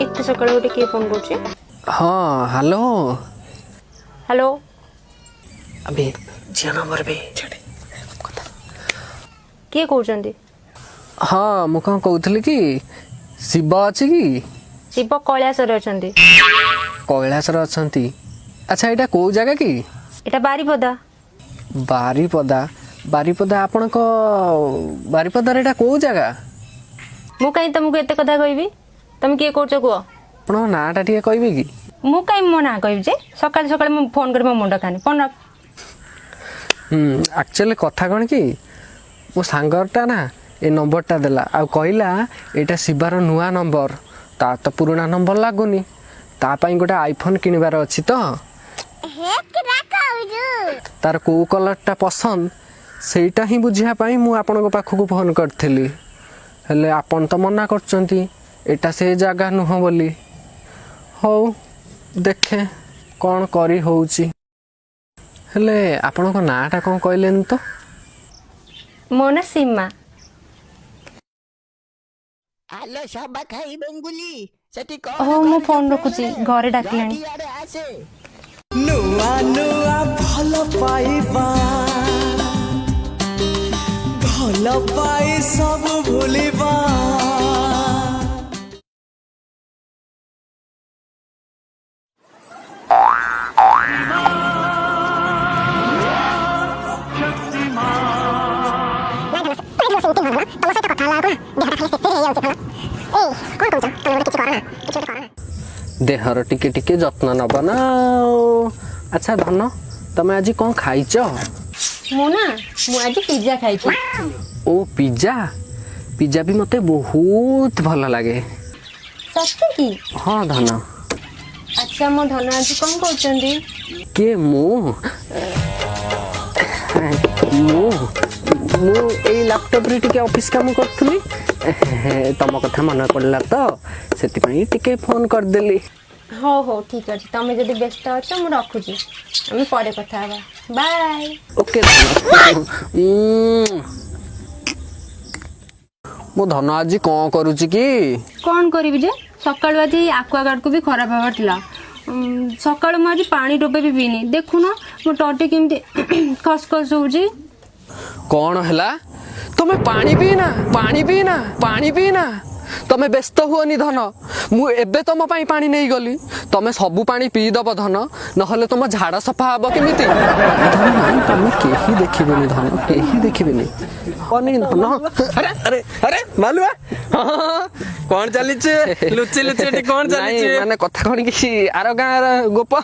इतने सकाळे गोटे किए फोन करछि? हाँ हेलो हेलो अबे झिया नंबर बे छाड़े किए कहउछन्ती? हाँ मु कौन कहूली कि शिव अच्छी कि शिव कैलासरे अछन्ती। कैलासर अच्छी। अच्छा यहाँ कौ जगह कि? एटा बारीपदा। बारीपदा बारीपदा आपण बारीपदार एटा कौ जगह? मु कहीं तुमको एते कथा कहबी? तुम किए कहउछ कुह? आपण नाटा टिके कहबे कि? मु कहीं मो ना कहबी जे सकाळ सकाळ मु फोन कर मो मुंड खाने फोन रख। एक्चुअली कथा कौन कि मो सांगरटा ना ए नंबरटा देला आ कहला एटा शिवार नुआ नंबर ता तो पुराना नंबर लागुनी ता पाई गोटे आईफोन किनिबार अछि तो तार को कलरटा पसंद सेटा ही बुझिया पाई मु आपन पाखक फोन करथिली हेले आपन तो मना करचंती एटा से जगह नुह बोली। हौ देखे कौन करी होउची हेले आपन को नाटा कौन कहलेन तो? मो ना सीमा। आलो सबा खाई बेंगुली सेठी को ओ मो फोन रखुची घरे डाकलानी। नुआ नुआ भल पाइबा भल पाई सब भूलिबा देहर टिके टिके जत्न नब ना। अच्छा धन तमे आज कौन खाइच? मो ना मु आज पिज्जा खाइछि। ओ पिज्जा पिज्जा भी मते बहुत भल लगे। सत्य की? हाँ धन। अच्छा मो धन आज कौन कहउछन्ती? के मु मु मु ए लैपटॉप रे टिके ऑफिस काम करथुली तम कथा मन पड़ला तो सेति पई टिके फोन कर देली। हो हो ठीक अछि तमे जदी व्यस्त अछ मु रखुची हम परे कथा हबा बाय। ओके मो धन आज कौन करूची कि? कौन करिबि जे सकाळ बाजी एक्वागार्ड को भी खराब हबार थिला सकाळ म आज पानी टोपे भी पीनी देखु ना मो टटी केमती खसखस होउची। कौन हैला तमे पानी पीना पानी पीना पानी पीना तमे व्यस्त हुओनी धन मु एबे तम पाई पानी नहीं गली तमे सबु पानी पी दब धन नहले तम झाड़ा सफा हबो केमिति धन तमे केही देखिबेनी धन केही देखिबेनी कोनी धन। अरे अरे अरे मालुआ कौन चली छे लुच्ची लुच्ची टी कौन चली छे? माने कथा कोन कि आरो गार गोप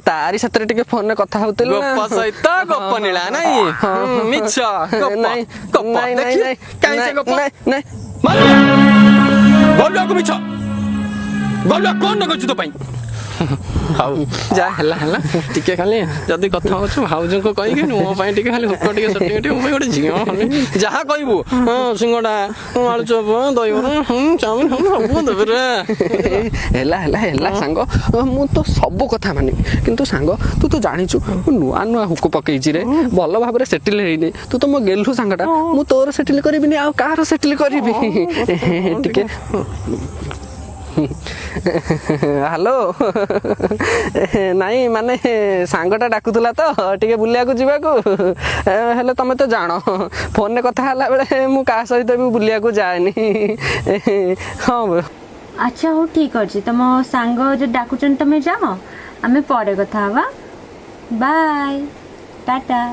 तारी सतरे टिके फोन रे कथा होतल गोप सहित गोप नीला नहीं मिछ गोप नहीं गोप नहीं नहीं काई से गोप नहीं नहीं मालुआ बोलवा को मिछ बोलवा कौन न गछु तो पई हाउ जा हला हला टिके खाली जदी कथा होछु हाउजो को कहि के नो पई टिके खाली हुक्का टिके सटिके टिके मई गोटे झियो हने जहा कहबू हां सिंगडा आलू चप दहीबड़ा चाउमिन हम सब देबे रे हेला हेला हेला सांग मु तो सब कथा मानी किंतु सांग तू तो जानिछु नुआ नुआ हुक पकेइछि रे भल भाबरे सेटल हेइनी तू तो मो गेलु सांगटा मु तोर सेटल करबिनी आ कार सेटल करबी टिके हेलो नहीं माने सांगटा डाकुला तो टिके बुलिया को जीवा को हेले तमे तो जानो फोन ने कथा हला बेले मु का सहित भी बुलिया को जाएनी। हां अच्छा हो ठीक अछि तम सांग जो डाकुचन तमे जाओ हमें परे कथा हबा बाय टाटा।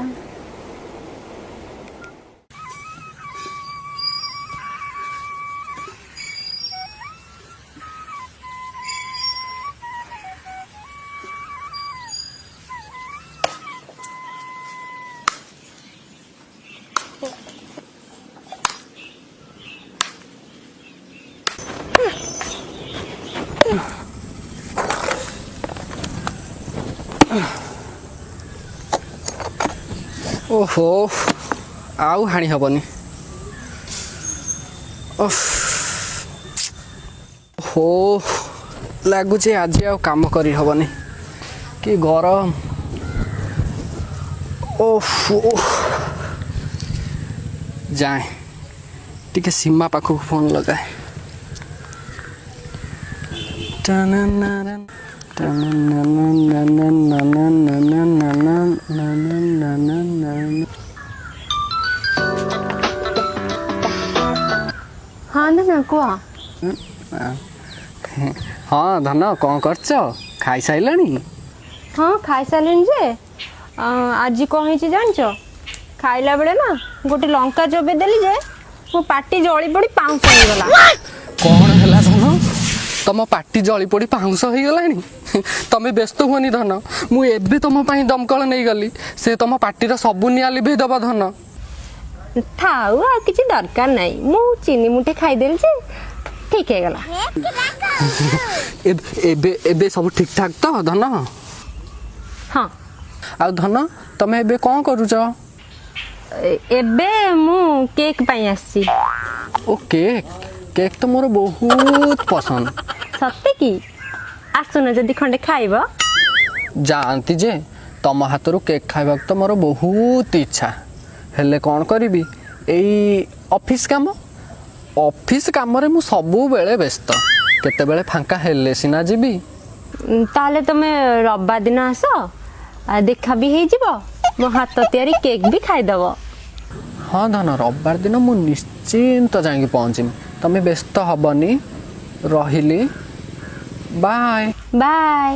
ओहो आउ हाणी हबनी हो लगुचे आज आ काम करी हबनी कि गरम ओहो जाए टिके सीमा पाखक फोन लगाए ହଁ ନା କୁହ। ହଁ ଧନ କ'ଣ କରୁଛ? ଖାଇସାରିଲଣି? ହଁ ଖାଇସାରିଲିଣି ଯେ ଆଜି କ'ଣ ହେଇଛି ଜାଣିଛ? ଖାଇଲା ବେଳେ ନା ଗୋଟେ ଲଙ୍କା ଚୋବେଇ ଦେଲି ଯେ ମୋ ପାଟି ଜଳି ପଡ଼ି ପାଉଁଶ ହେଇଗଲା। କ'ଣ ହେଲା ଧନ? ତମ ପାଟି ଜଳି ପୋଡ଼ି ପାଉଁଶ ହେଇଗଲାଣି? ତମେ ବ୍ୟସ୍ତ ହୁଅନି ଧନ, ମୁଁ ଏବେ ତମ ପାଇଁ ଦମକଳ ନେଇଗଲି। ସେ ତମ ପାଟିର ସବୁ ନିଆଁ ଲିଭେଇ ଦେବ ଧନ। ଥାଉ ଆଉ କିଛି ଦରକାର ନାହିଁ, ମୁଁ ଚିନି ମୁଠେ ଖାଇଦେଲି ଯେ ଠିକ୍ ହେଇଗଲା। ଏବେ ଏବେ ସବୁ ଠିକ୍ ଠାକ୍ ତ ଧନ? ହଁ। ଆଉ ଧନ ତମେ ଏବେ କ'ଣ କରୁଛ? ଏବେ ମୁଁ କେକ୍ ପାଇଁ ଆସିଛି। ଓ କେକ୍? କେକ୍ ତ ମୋର ବହୁତ ପସନ୍ଦ। ସତେ କି? ଆସୁନ ଯଦି ଖଣ୍ଡେ ଖାଇବ। ଜାଣନ୍ତି ଯେ ତମ ହାତରୁ କେକ୍ ଖାଇବାକୁ ତ ମୋର ବହୁତ ଇଚ୍ଛା, ହେଲେ କ'ଣ କରିବି, ଏଇ ଅଫିସ୍ କାମରେ ମୁଁ ସବୁବେଳେ ବ୍ୟସ୍ତ। କେତେବେଳେ ଫାଙ୍କା ହେଲେ ସିନା ଯିବି। ତାହେଲେ ତମେ ରବିବାର ଦିନ ଆସ, ଦେଖା ବି ହେଇଯିବ, ମୋ ହାତ ତିଆରି କେକ୍ ବି ଖାଇଦେବ। ହଁ ଧନ, ରବିବାର ଦିନ ମୁଁ ନିଶ୍ଚିନ୍ତ ଯାଇକି ପହଞ୍ଚିବି। ତମେ ବ୍ୟସ୍ତ ହବନି। ରହିଲି, ବାଏ ବାଏ।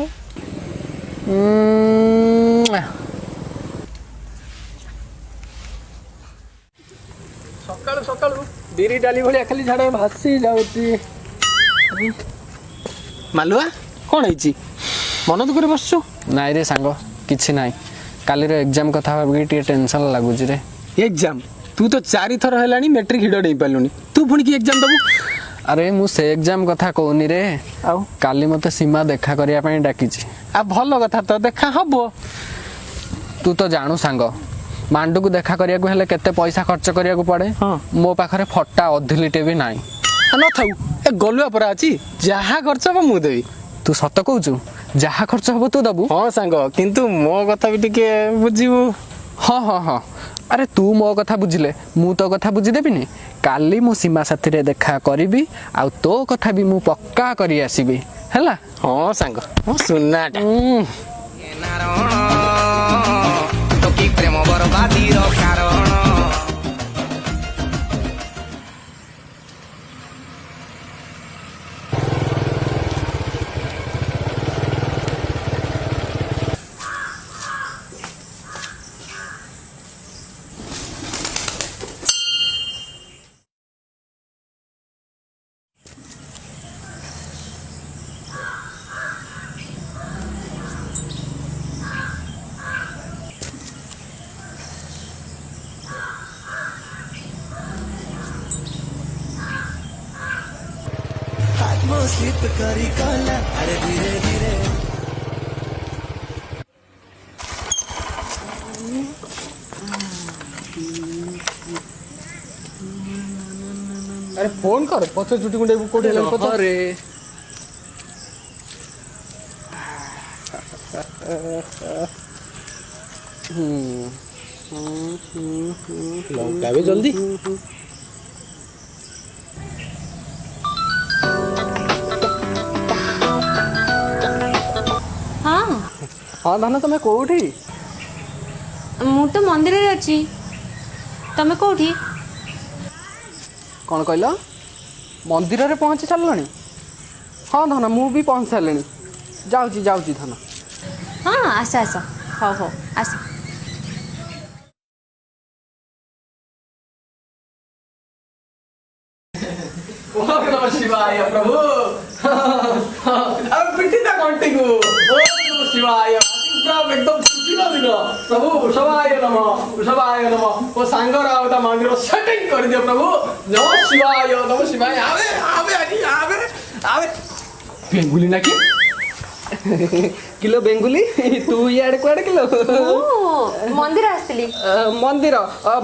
ସକାଳୁ ସକାଳୁ ବିରି ଡାଲି ଭଳିଆ ଖାଲି ଝାଡ଼ ଭାସି ଯାଉଛି। ମାଲୁଆ କ'ଣ ହେଇଛି? ମନ ଦୁଃଖରେ ବସିଛୁ? ନାଇଁ ରେ ସାଙ୍ଗ, କିଛି ନାହିଁ। କାଲିର ଏକ୍ଜାମ୍ କଥା ଭାବିକି ଟିକେ ଟେନସନ୍ ଲାଗୁଛି ରେ। ଏକ୍ଜାମ୍? ତୁ ତ 4 ଥର ହେଲାଣି ମେଟ୍ରିକ୍ ହିଡ଼ ଦେଇ ପାରିଲୁନି, ତୁ ପୁଣି କି ଏକ୍ଜାମ୍ ଦେବୁ? ଆରେ ମୁଁ ସେ ଏକ୍ଜାମ୍ କଥା କହୁନି ରେ। ଆଉ କାଲି ମୋତେ ସୀମା ଦେଖା କରିବା ପାଇଁ ଡାକିଛି। ଆଉ ଭଲ କଥା ତ, ଦେଖା ହବ। ତୁ ତ ଜାଣୁ ସାଙ୍ଗ, ମାଣ୍ଡୁକୁ ଦେଖା କରିବାକୁ ହେଲେ କେତେ ପଇସା ଖର୍ଚ୍ଚ କରିବାକୁ ପଡ଼େ। ହଁ। ମୋ ପାଖରେ ଫଟା ଅଧଲିଟେ ବି ନାହିଁ। ନଥାଉ, ଏ ଗଲୁଆ ପରା ଅଛି, ଯାହା ଖର୍ଚ୍ଚ ହବ ମୁଁ ଦେବି। ତୁ ସତ କହୁଛୁ? ଯାହା ଖର୍ଚ୍ଚ ହବ ତୁ ଦେବୁ? ହଁ ସାଙ୍ଗ, କିନ୍ତୁ ମୋ କଥା ବି ଟିକେ ବୁଝିବୁ। ହଁ ହଁ ହଁ, ଆରେ ତୁ ମୋ କଥା ବୁଝିଲେ ମୁଁ ତୋ କଥା ବୁଝିଦେବିନି? କାଲି ମୁଁ ସୀମା ସାଥିରେ ଦେଖା କରିବି, ଆଉ ତୋ କଥା ବି ମୁଁ ପକ୍କା କରି ଆସିବି, ହେଲା? ହଁ ସାଙ୍ଗ, ମୋ ସୁନାଟା। ପ୍ରେମ ବରବାଦୀର କାରଣ। स्लिप करी कला, अरे धीरे धीरे। अरे फोन कर, पछे चुटी गुंडे कोठी हेलन पछे रे। लंका भी जल्दी। ହଁ ହଁ ଧନ, ତମେ କୋଉଠି? ମୁଁ ତ ମନ୍ଦିରରେ ଅଛି, ତମେ କୋଉଠି? କ'ଣ କହିଲ? ମନ୍ଦିରରେ ପହଞ୍ଚି ସାରିଲଣି? ହଁ ଧନ, ମୁଁ ବି ପହଞ୍ଚି ସାରିଲିଣି। ଯାଉଛି ଧନ। ହଁ ଆସ ଆସ, ହଉ ହଉ ଆସ। शिवाय प्रभु। अब पिटी ता कंटी को। ओम शिवाय। एकदम खुशी ना दिन। प्रभु शिवाय नमः, शिवाय नमः। वो सांगर आवता मंदिर सेटिंग कर दियो प्रभु। नमः शिवाय, नमः शिवाय। आवे आवे आजी आवे आवे। बेंगुली ना की? किलो बेंगुली तू इआड़े कुआड़े किलो? ମନ୍ଦିର ଆସିଥିଲି। ମନ୍ଦିର?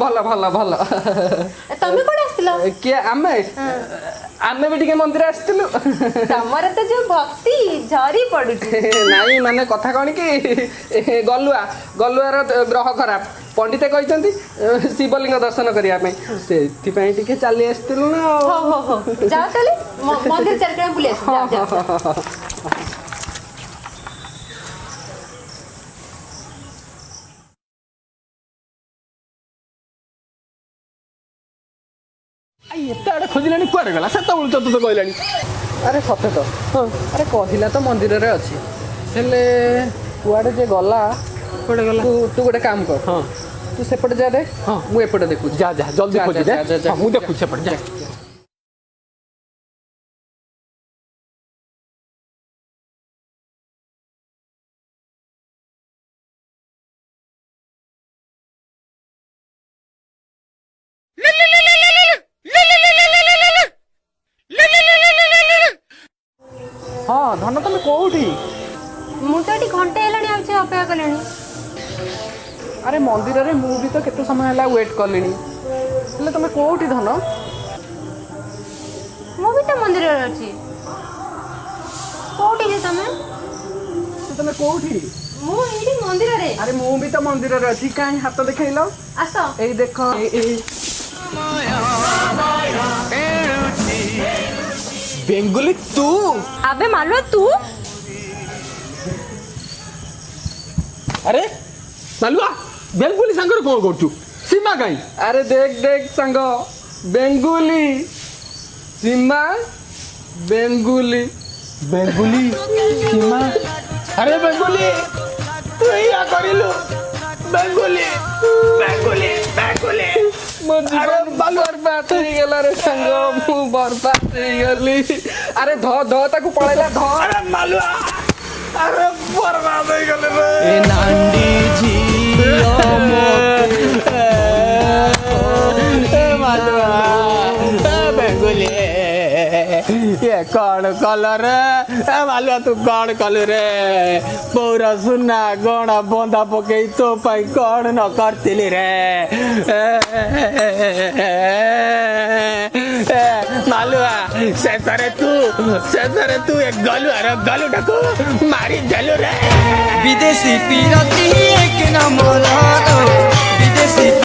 ଭଲ ଭଲ ଭଲ। ତମେ କୋଉଠି ଆସିଥିଲ? କିଏ? ଆମେ ବି ଟିକେ ମନ୍ଦିର ଆସିଥିଲୁ। ତମର ତ ଯୋଉ ଭକ୍ତି ଝରି ପଡୁଛି। ନାଇଁ ମାନେ କଥା କ'ଣ କି, ଗଲୁଆର ଗ୍ରହ ଖରାପ, ପଣ୍ଡିତ କହିଛନ୍ତି ଶିବଲିଙ୍ଗ ଦର୍ଶନ କରିବା ପାଇଁ, ସେଥିପାଇଁ ଟିକେ ଚାଲି ଆସିଥିଲୁ ନା। ହଉ ହଉ ହଉ, ଯାଅ ତାହେଲେ ମନ୍ଦିର ଚାରିଟା ବୁଲି ଆସ। ଖୋଜିଲାଣି କୁଆଡ଼େ ଗଲା ସେତେବେଳୁ ତତେ କହିଲାଣି। ଆରେ ସତେ ତ ଆରେ କହିଲା ତ ମନ୍ଦିରରେ ଅଛି ହେଲେ କୁଆଡ଼େ ଯେ ଗଲା। କୁଆଡ଼େ ଗଲା? ତୁ ଗୋଟେ କାମ କର ହଁ ତୁ ସେପଟେ ଯା ଦେଖ ହଁ ମୁଁ ଏପଟେ ଦେଖୁଛି। ଯା ଯା ଜଲ୍ଦି ଯା, ଖୋଜି ଯା, ଦେ ଯା, ଯା। ହଁ, ମୁଁ ଦେଖୁଛି ସେପଟେ ଯା। ହଁ ଧନ ତମେ କୋଉଠି? ମୁଁ ତ ଏଠି ଘଣ୍ଟେ ହେଲାଣି ଆଉଛି ଅପେକ୍ଷା କଲିଣି। ଆରେ ମନ୍ଦିରରେ ମୁଁ ବି ତ କେତେ ସମୟ ହେଲା ୱେଟ୍ କଲିଣି ହେଲେ ତମେ କୋଉଠି ଧନ? ମୁଁ ବି ତ ମନ୍ଦିରରେ ଅଛି। କୋଉଠି ଯେ ତମେ? ତମେ କୋଉଠି? ମୁଁ ଏଇଠି ମନ୍ଦିରରେ। ଆରେ ମୁଁ ବି ତ ମନ୍ଦିରରେ ଅଛି କାହିଁ ହାତ ଦେଖେଇଲ? ଆସ। ଏଇ ଦେଖ ବେଙ୍ଗୁଲି ତୁ ଆବେ ମାଲୁଆ ତୁ? ଆରେ ମାଲୁଆ ବେଙ୍ଗୁଲି ସାଙ୍ଗରେ କ'ଣ କରୁଛୁ? ସୀମା କାହିଁ? ଆରେ ଦେଖ ସାଙ୍ଗ ବେଙ୍ଗୁଲି ସୀମା ବେଙ୍ଗୁଲି ବେଙ୍ଗୁଲି ସୀମା ଆରେ ବେଙ୍ଗୁଲି ତୁ ଏଇଆ କରିଲୁ ବେଙ୍ଗୁଲି ବେଙ୍ଗୁଲି ବେଙ୍ଗୁଲି ମୋ ଜୀବନ ବର୍ବାଦ ହେଇଗଲା ରେ ସାଙ୍ଗ ମୁଁ ବର୍ବାଦ ହେଇଗଲି। ଆରେ ଧ ତାକୁ ପଳେଇଲା ଧ। ଆରେ ମାଲୁଆ ଆରେ ବରବାଦ ହେଇଗଲେ ରେ ଏ ନାଣ୍ଡି ଝିଅ ମାଲୁଆ ବେଙ୍ଗୁଲି ये कौन कलर ए मालुआ तू कौन कलर रे पौरा सुना गणा बंदा पकई तो पाई कौन न करतिली रे मालुआ से तरे तू एक गलुआ रे गलुटाको मारी देलु रे विदेशी पीरती एक नंबर विदेशी